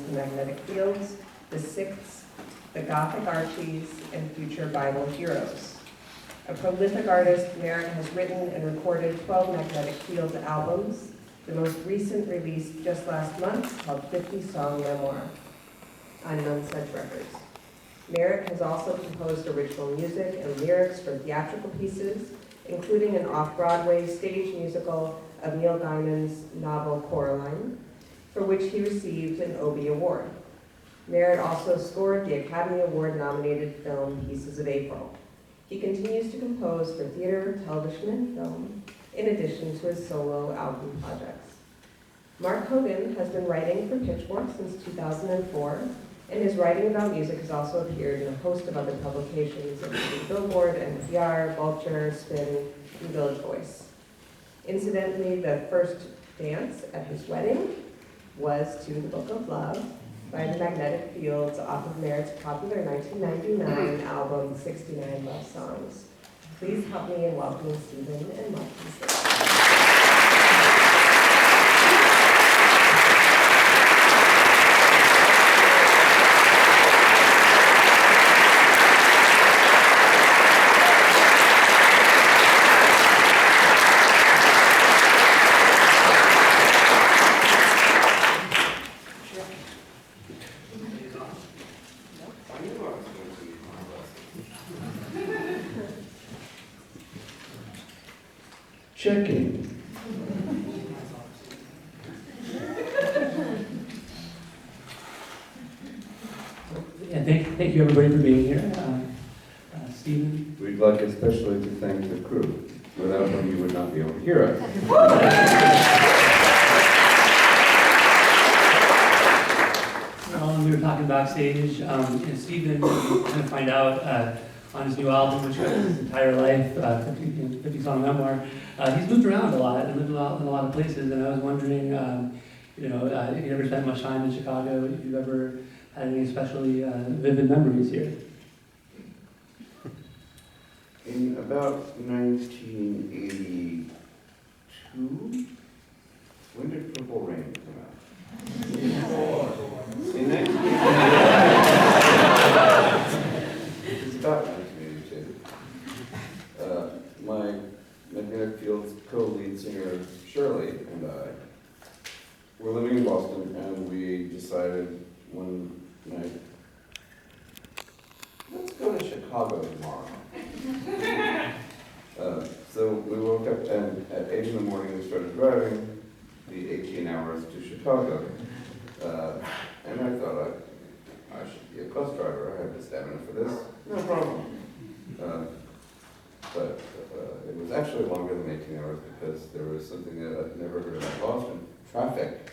The Magnetic Fields, The Sixths, The Gothic Archies, and Future Bible Heroes. A prolific artist, Merritt has written and recorded 12 Magnetic Fields albums, the most recent released just last month called 50 Song Memoir on Nonsense Records. Merritt has also composed original music and lyrics for theatrical pieces, including an off-Broadway stage musical of Neil Gaiman's novel Coraline, for which he received an Obie Award. Merritt also scored the Academy Award-nominated film Pieces of April. He continues to compose for theater, television, and film, in addition to his solo album projects. Mark Hogan has been writing for Pitchfork since 2004, and his writing about music has also appeared in a host of other publications, including Billboard, NPR, Vulture, Spin, and Village Voice. Incidentally, the first dance at his wedding was to The Book of Love by the Magnetic Fields off of Merritt's popular 1999 album, 69 Love Songs. Please help me in welcoming Stephin and Mike to the stage. Checking. Yeah, thank you everybody for being here. Stephin. We'd like especially to thank the crew. Without them, you would not be able to hear us. We were talking backstage, and Stephin, you kind of find out on his new album, which covers his entire life, 50 Song Memoir, he's moved around a lot and lived in a lot of places, and I was wondering, if you ever spent much time in Chicago, if you've ever had any especially vivid memories here. In about 1982, when did Purple Rain come out? In 1982. It's about 1982. My Magnetic Fields co-lead singer Shirley and I were living in Boston, and we decided one night, let's go to Chicago tomorrow. So we woke up, and at 8 in the morning we started driving the 18 hours to Chicago. And I thought I should be a bus driver. I have the stamina for this. No problem. But it was actually longer than 18 hours because there was something that I'd never heard about Boston: traffic.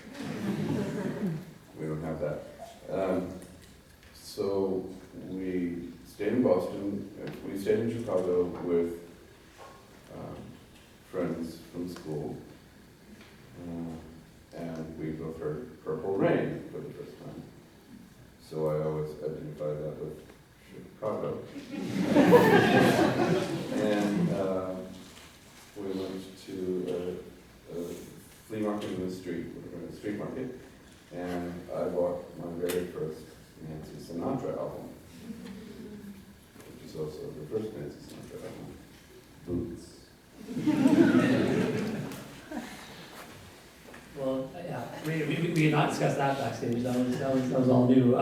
We don't have that. So we stayed in Boston. We stayed in Chicago with friends from school. And we both heard Purple Rain for the first time. So I always identify that with Chicago. And we went to a flea market in the street, a street market, and I bought my very first Nancy Sinatra album, which is also the first Nancy Sinatra album, Boots. Well, yeah, we had not discussed that backstage. That was all new.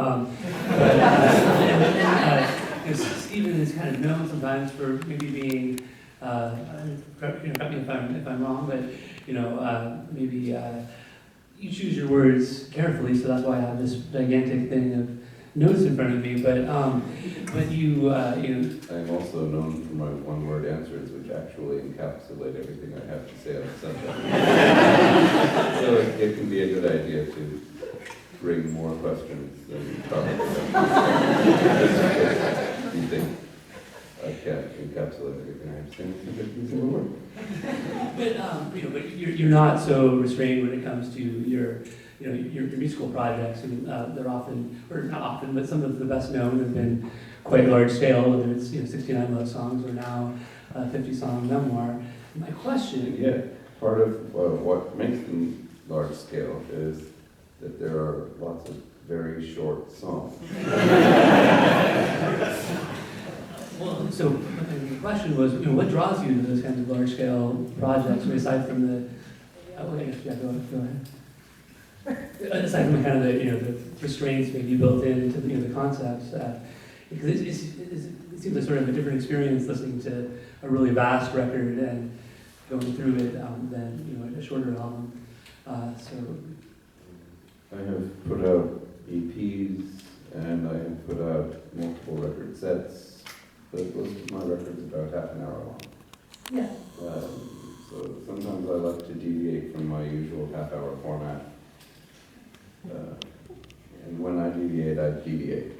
Stephin is kind of known sometimes for maybe being, correct me if I'm wrong, but maybe you choose your words carefully. So that's why I have this gigantic thing of notes in front of me. But you. I'm also known for my one-word answers, which actually encapsulate everything I have to say on the subject. So it can be a good idea to bring more questions than probably you think I can't encapsulate everything I have to say in a single word. But you're not so restrained when it comes to your musical projects. And they're often, or not often, but some of the best known have been quite large scale, whether it's 69 Love Songs or now 50 Song Memoir. My question... Yeah, part of what makes them large scale is that there are lots of very short songs. Well, so the question was, what draws you to those kinds of large-scale projects, aside from the, I guess, yeah, go ahead. Aside from kind of the restraints maybe built into the concepts, because it seems like sort of a different experience listening to a really vast record and going through it than a shorter album. So I have put out EPs and I have put out multiple record sets, but most of my records are about half an hour long. yeah. So sometimes I like to deviate from my usual half-hour format. And when I deviate, I deviate.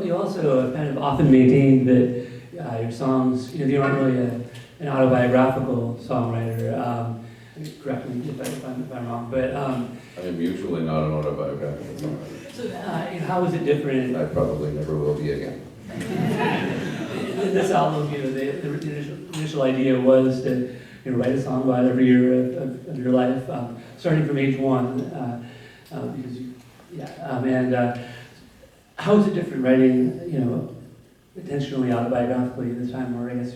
You also kind of often maintain that your songs, you aren't really an autobiographical songwriter. Correct me if I'm wrong, but I am usually not an autobiographical songwriter. so how is it different? I probably never will be again. In this album, the initial idea was to write a song about every year of your life, starting from age 1, because and how is it different writing, intentionally autobiographically this time, or I guess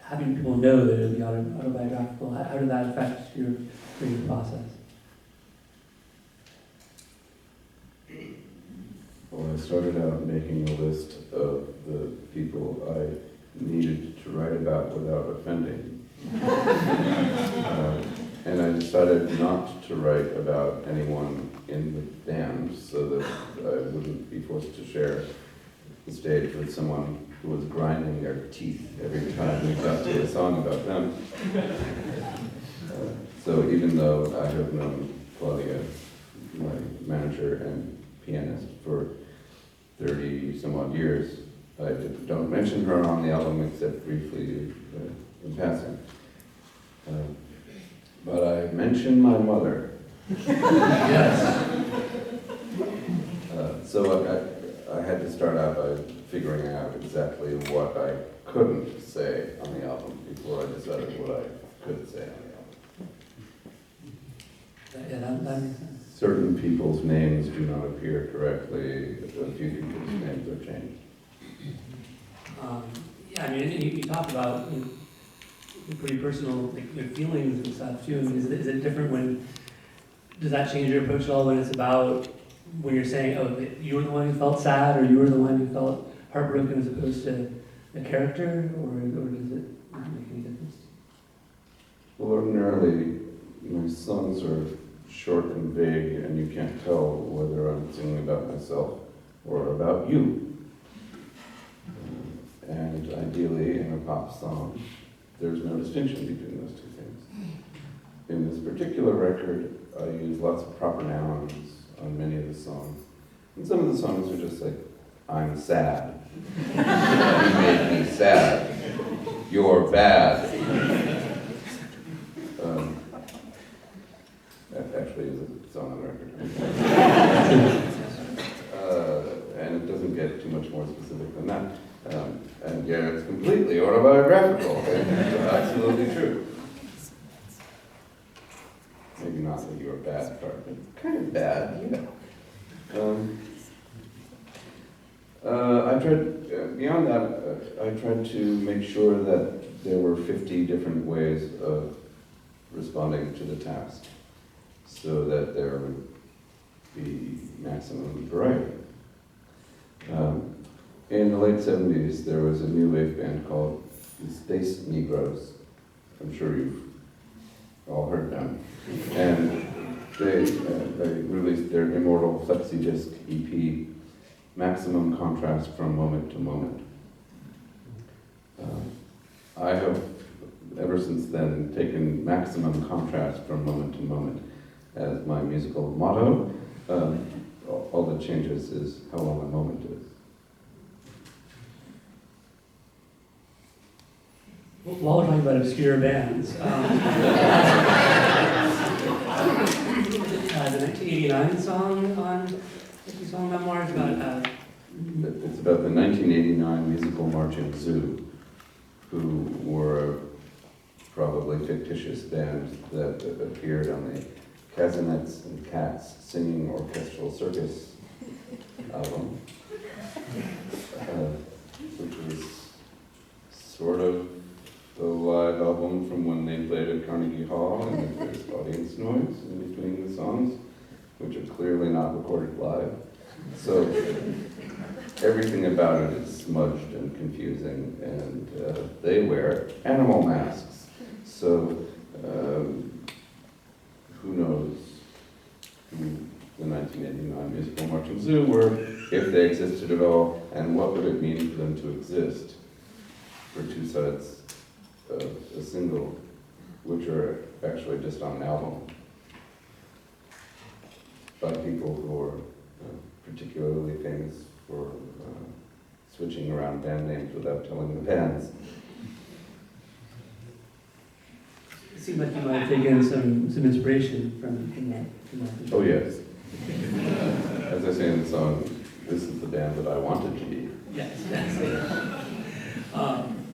having people know that it would be autobiographical? How did that affect your creative process? Well, I started out making a list of the people I needed to write about without offending. And I decided not to write about anyone in the band so that I wouldn't be forced to share the stage with someone who was grinding their teeth every time we got to a song about them. So even though I have known Claudia, my manager and pianist, for 30 some odd years, I don't mention her on the album except briefly in passing. But I mention my mother. Yes. So I had to start out by figuring out exactly what I couldn't say on the album before I decided what I could say on the album. Yeah, that makes sense. Certain people's names do not appear correctly. A few people's names are changed. You talk about pretty personal feelings and stuff too. Is it different does that change your approach at all when it's about, when you're saying, oh, you were the one who felt sad, or you were the one who felt heartbroken, as opposed to the character, or does it make any difference? Well, ordinarily, my songs are short and vague, and you can't tell whether I'm singing about myself or about you. And ideally, in a pop song, there's no distinction between those two things. In this particular record, I use lots of proper nouns on many of the songs. And some of the songs are just like, I'm sad. You made me sad. You're bad. That actually is a song on the record. And it doesn't get too much more specific than that. And yet it's completely autobiographical. It's absolutely true. Maybe not that you're a bad part, but kind of bad, I tried, beyond that, I tried to make sure that there were 50 different ways of responding to the task, so that there would be maximum variety. In the late 70s, there was a new wave band called the Space Negroes. I'm sure you've all heard them. And they released their immortal flexi-disc EP, Maximum Contrast from Moment to Moment. I have, ever since then, taken maximum contrast from moment to moment as my musical motto. All that changes is how long a moment is. While we're talking about obscure bands, the 1989 song on 50 Song Memoirs about... It's about the 1989 musical marching zoo, who were a probably fictitious band that appeared on the Casanets and Cats Singing Orchestral Circus album, which was sort of the live album from when they played at Carnegie Hall, and there's audience noise in between the songs, which are clearly not recorded live. So everything about it is smudged and confusing, and they wear animal masks. So who knows who the 1989 musical marching zoo were, if they existed at all, and what would it mean for them to exist for two sides of a single, which are actually just on an album by people who are particularly famous for switching around band names without telling the bands. It seemed like you might have taken some inspiration from that. Oh yes. As I say in the song, this is the band that I wanted to be.